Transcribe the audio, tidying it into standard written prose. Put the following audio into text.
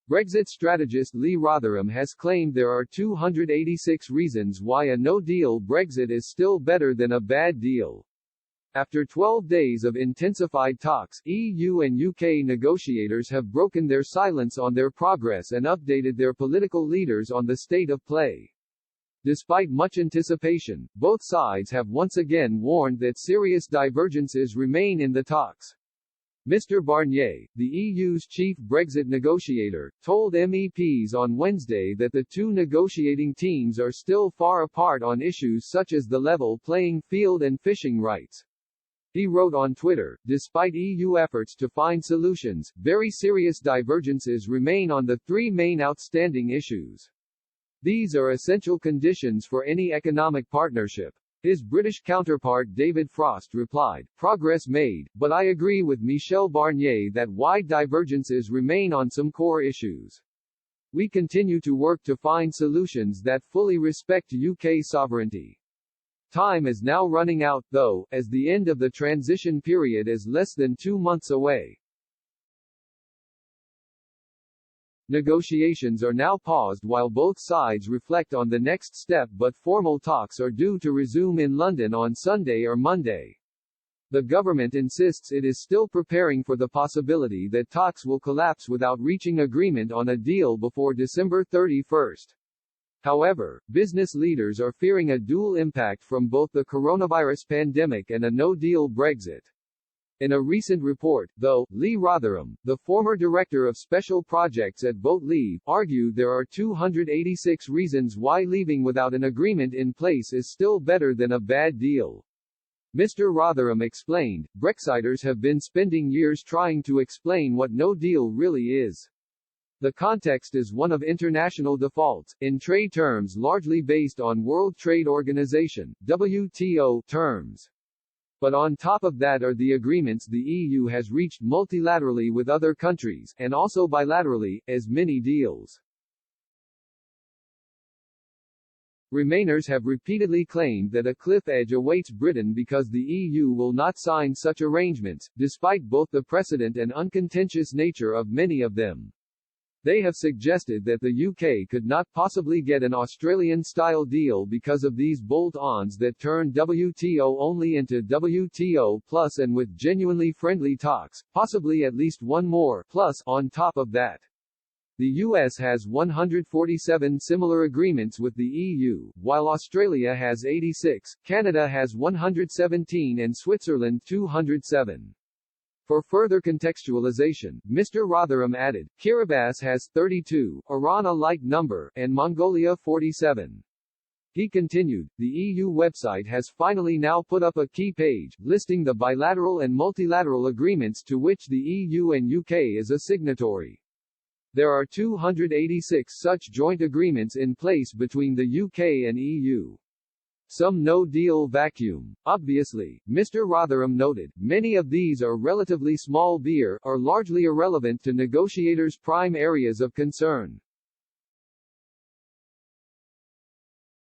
Brexit strategist Lee Rotherham has claimed there are 286 reasons why a no-deal Brexit is still better than a bad deal. After 12 days of intensified talks, EU and UK negotiators have broken their silence on their progress and updated their political leaders on the state of play. Despite much anticipation, both sides have once again warned that serious divergences remain in the talks. Mr. Barnier, the EU's chief Brexit negotiator, told MEPs on Wednesday that the two negotiating teams are still far apart on issues such as the level playing field and fishing rights. He wrote on Twitter, despite EU efforts to find solutions, very serious divergences remain on the three main outstanding issues. These are essential conditions for any economic partnership. His British counterpart David Frost replied, "Progress made, but I agree with Michel Barnier that wide divergences remain on some core issues. We continue to work to find solutions that fully respect UK sovereignty." Time is now running out, though, as the end of the transition period is less than 2 months away. Negotiations are now paused while both sides reflect on the next step, but formal talks are due to resume in London on Sunday or Monday. The government insists it is still preparing for the possibility that talks will collapse without reaching agreement on a deal before December 31. However, business leaders are fearing a dual impact from both the coronavirus pandemic and a no-deal Brexit. In a recent report, though, Lee Rotherham, the former director of special projects at Vote Leave, argued there are 286 reasons why leaving without an agreement in place is still better than a bad deal. Mr. Rotherham explained, Brexiters have been spending years trying to explain what no deal really is. The context is one of international defaults, in trade terms largely based on World Trade Organization, WTO, terms. But on top of that are the agreements the EU has reached multilaterally with other countries, and also bilaterally, as mini deals. Remainers have repeatedly claimed that a cliff edge awaits Britain because the EU will not sign such arrangements, despite both the precedent and uncontentious nature of many of them. They have suggested that the UK could not possibly get an Australian-style deal because of these bolt-ons that turn WTO only into WTO plus, and with genuinely friendly talks, possibly at least one more plus on top of that. The US has 147 similar agreements with the EU, while Australia has 86, Canada has 117 and Switzerland 207. For further contextualization, Mr. Rotherham added, Kiribati has 32, Iran a like number, and Mongolia 47. He continued, the EU website has finally now put up a key page, listing the bilateral and multilateral agreements to which the EU and UK is a signatory. There are 286 such joint agreements in place between the UK and EU. Some no-deal vacuum. Obviously, Mr. Rotherham noted, many of these are relatively small beer, or largely irrelevant to negotiators' prime areas of concern.